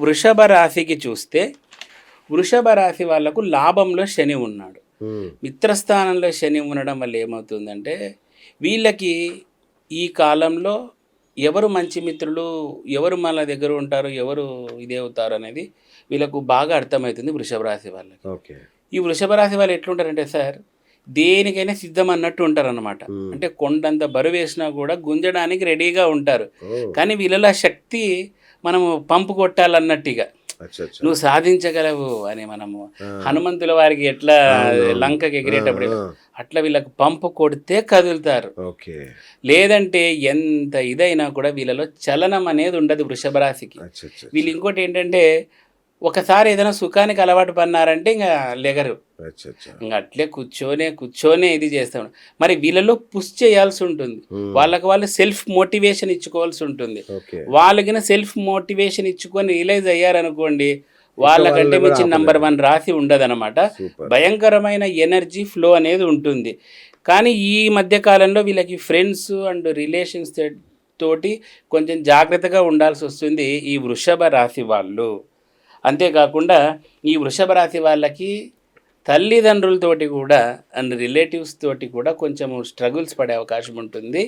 వృషభ రాశికి చూస్తే వృషభ రాశి వాళ్ళకు లాభంలో శని ఉన్నాడు. మిత్రస్థానంలో శని ఉండడం వల్ల ఏమవుతుందంటే వీళ్ళకి ఈ కాలంలో ఎవరు మంచి మిత్రులు, ఎవరు మన దగ్గర ఉంటారు, ఎవరు ఇదే అవుతారు అనేది వీళ్ళకు బాగా అర్థమవుతుంది వృషభ రాశి వాళ్ళకి. ఓకే. ఈ వృషభ రాశి వాళ్ళు ఎట్లుంటారంటే సార్, దేనికైనా సిద్ధం అన్నట్టు ఉంటారన్నమాట. అంటే కొండంత బరువు వేసినా కూడా గుంజడానికి రెడీగా ఉంటారు. కానీ వీళ్ళలో శక్తి మనము పంపు కొట్టాలన్నట్టుగా నువ్వు సాధించగలవు అని మనము హనుమంతుల వారికి ఎట్లా లంకకి ఎగిరేటప్పుడు అట్లా వీళ్ళకి పంపు కొడితే కదులుతారు. లేదంటే ఎంత ఇదైనా కూడా వీళ్ళలో చలనం అనేది ఉండదు వృషభ రాశికి. వీళ్ళు ఇంకోటి ఏంటంటే ఒకసారి ఏదైనా సుఖానికి అలవాటు పడినారంటే ఇంకా లెగరు, ఇంకా అట్లే కూర్చోనే ఇది చేస్తాం. మరి వీళ్ళలో పుష్ చేయాల్సి ఉంటుంది, వాళ్ళకి వాళ్ళు సెల్ఫ్ మోటివేషన్ ఇచ్చుకోవాల్సి ఉంటుంది. వాళ్ళకి సెల్ఫ్ మోటివేషన్ ఇచ్చుకొని రియలైజ్ అయ్యారనుకోండి, వాళ్ళకంటే మించి నంబర్ 1 రాశి ఉండదన్నమాట. భయంకరమైన ఎనర్జీ ఫ్లో అనేది ఉంటుంది. కానీ ఈ మధ్య కాలంలో వీళ్ళకి ఫ్రెండ్స్ అండ్ రిలేషన్స్ తోటి కొంచెం జాగ్రత్తగా ఉండాల్సి వస్తుంది ఈ వృషభ రాశి వాళ్ళు. అంతేకాకుండా ఈ వృషభ రాశి వాళ్ళకి తల్లిదండ్రులతోటి కూడా అండ్ రిలేటివ్స్ తోటి కూడా కొంచెం స్ట్రగుల్స్ పడే అవకాశం ఉంటుంది.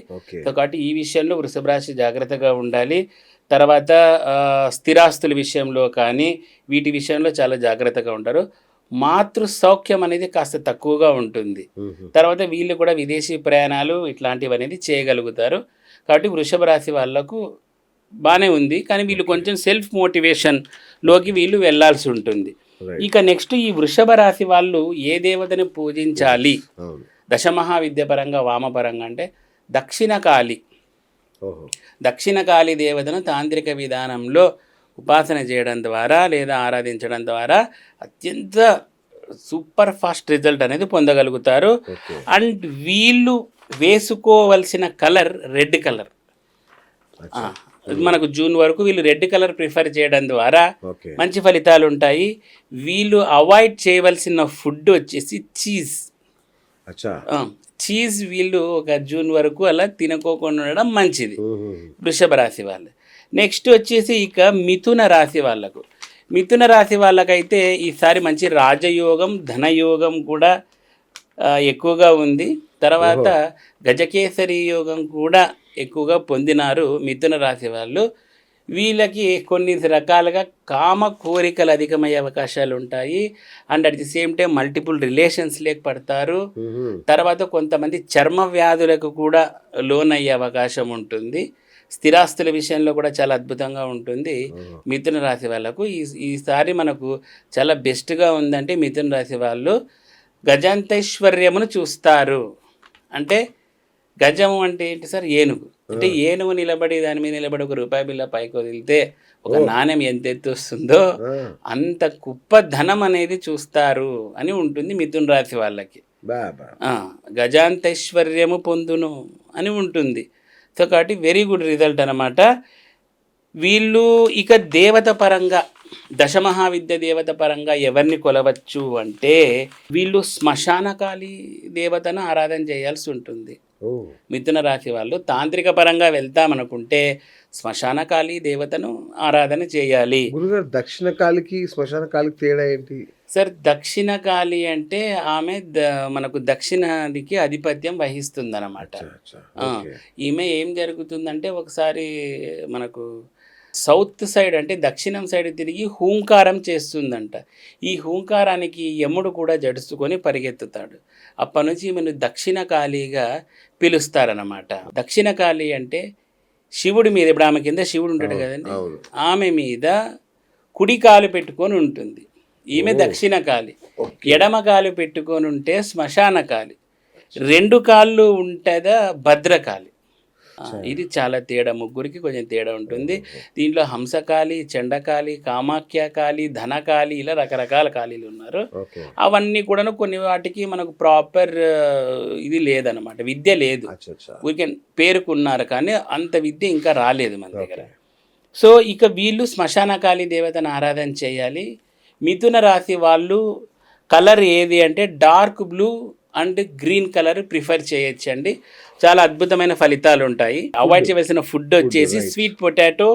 కాబట్టి ఈ విషయంలో వృషభ రాశి జాగ్రత్తగా ఉండాలి. తర్వాత స్థిరాస్తుల విషయంలో కానీ వీటి విషయంలో చాలా జాగ్రత్తగా ఉంటారు. మాతృ సౌఖ్యం అనేది కాస్త తక్కువగా ఉంటుంది. తర్వాత వీళ్ళు కూడా విదేశీ ప్రయాణాలు ఇట్లాంటివి అనేది చేయగలుగుతారు. కాబట్టి వృషభ రాశి వాళ్ళకు బాగానే ఉంది. కానీ వీళ్ళు కొంచెం సెల్ఫ్ మోటివేషన్లోకి వీళ్ళు వెళ్ళాల్సి ఉంటుంది. ఇక నెక్స్ట్ ఈ వృషభ రాశి వాళ్ళు ఏ దేవతని పూజించాలి దశమహావిద్య పరంగా వామపరంగా అంటే దక్షిణ కాళి దేవతను తాంత్రిక విధానంలో ఉపాసన చేయడం ద్వారా లేదా ఆరాధించడం ద్వారా అత్యంత సూపర్ ఫాస్ట్ రిజల్ట్ అనేది పొందగలుగుతారు. అండ్ వీళ్ళు వేసుకోవలసిన కలర్ రెడ్ కలర్. మనకు జూన్ వరకు వీళ్ళు రెడ్ కలర్ ప్రిఫర్ చేయడం ద్వారా మంచి ఫలితాలు ఉంటాయి. వీళ్ళు అవాయిడ్ చేయవలసిన ఫుడ్ వచ్చేసి చీజ్ వీళ్ళు ఒక జూన్ వరకు అలా తినకోకుండా ఉండడం మంచిది వృషభ రాశి వాళ్ళు. నెక్స్ట్ వచ్చేసి ఇక మిథున రాశి వాళ్ళకైతే ఈసారి మంచి రాజయోగం ధనయోగం కూడా ఎక్కువగా ఉంది. తర్వాత గజకేసరి యోగం కూడా ఎక్కువగా పొందినారు మిథున రాశి వాళ్ళు. వీళ్ళకి కొన్ని రకాలుగా కామ కోరికలు అధికమయ్యే అవకాశాలు ఉంటాయి. And at the same time multiple relations పడతారు. తర్వాత కొంతమంది చర్మ వ్యాధులకు కూడా లోనయ్యే అవకాశం ఉంటుంది. స్థిరాస్తుల విషయంలో కూడా చాలా అద్భుతంగా ఉంటుంది మిథున రాశి వాళ్ళకు. ఈసారి మనకు చాలా బెస్ట్గా ఉందంటే మిథున రాశి వాళ్ళు గజాంతైశ్వర్యమును చూస్తారు. అంటే గజము అంటే ఏంటి సార్? ఏనుగు. అంటే ఏనుగు నిలబడి దాని మీద నిలబడి ₹1 బిల్ల పైకి వదిలితే ఒక నాణ్యం ఎంత ఎత్తు వస్తుందో అంత కుప్ప ధనం అనేది చూస్తారు అని ఉంటుంది మిథున రాశి వాళ్ళకి. గజాంతైశ్వర్యము పొందును అని ఉంటుంది. సో కాబట్టి వెరీ గుడ్ రిజల్ట్ అనమాట. వీళ్ళు ఇక దేవత పరంగా దశమహావిద్య దేవత పరంగా ఎవరిని కొలవచ్చు అంటే వీళ్ళు శ్మశానకాళి దేవతను ఆరాధన చేయాల్సి ఉంటుంది. మిథున రాశి వాళ్ళు తాంత్రిక పరంగా వెళ్తామనుకుంటే శ్మశానకాళి దేవతను ఆరాధన చేయాలి. దక్షిణ కాళికి శ్మశాన కాళికి తేడా ఏంటి సార్? దక్షిణ కాళి అంటే ఆమె మనకు దక్షిణాదికి ఆధిపత్యం వహిస్తుంది అన్నమాట. ఈమె ఏం జరుగుతుందంటే ఒకసారి మనకు సౌత్ సైడ్ అంటే దక్షిణం సైడ్ తిరిగి హూంకారం చేస్తుందంట. ఈ హూంకారానికి యముడు కూడా జడుచుకొని పరిగెత్తుతాడు. అప్పటి నుంచి ఈమెను దక్షిణ కాళిగా పిలుస్తారన్నమాట. దక్షిణ కాళి అంటే శివుడి మీద, ఇప్పుడు ఆమె కింద శివుడు ఉంటాడు కదండి, ఆమె మీద కుడి కాలు పెట్టుకొని ఉంటుంది. ఈమె దక్షిణ కాళి. ఎడమ కాలు పెట్టుకొని ఉంటే శ్మశాన కాళి. 2 కాళ్ళు ఉంటుందా భద్రకాళి. ఇది చాలా తేడా, ముగ్గురికి కొంచెం తేడా ఉంటుంది. దీంట్లో హంసకాళి, చండకాళి, కామాఖ్యకాళి, ధనకాళి ఇలా రకరకాల కాళీలు ఉన్నారు. అవన్నీ కూడా కొన్ని వాటికి మనకు ప్రాపర్ ఇది లేదన్నమాట, విద్య లేదు. ఊరికే పేరుకున్నారు కానీ అంత విద్య ఇంకా రాలేదు మన దగ్గర. సో ఇక వీళ్ళు శ్మశానకాళి దేవతను ఆరాధన చేయాలి. మిథున రాశి వాళ్ళు కలర్ ఏది అంటే dark blue and green colour prefer చేయొచ్చండి. చాలా అద్భుతమైన ఫలితాలు ఉంటాయి. అవాయిడ్ చేయవలసిన ఫుడ్ వచ్చేసి స్వీట్ పొటాటో,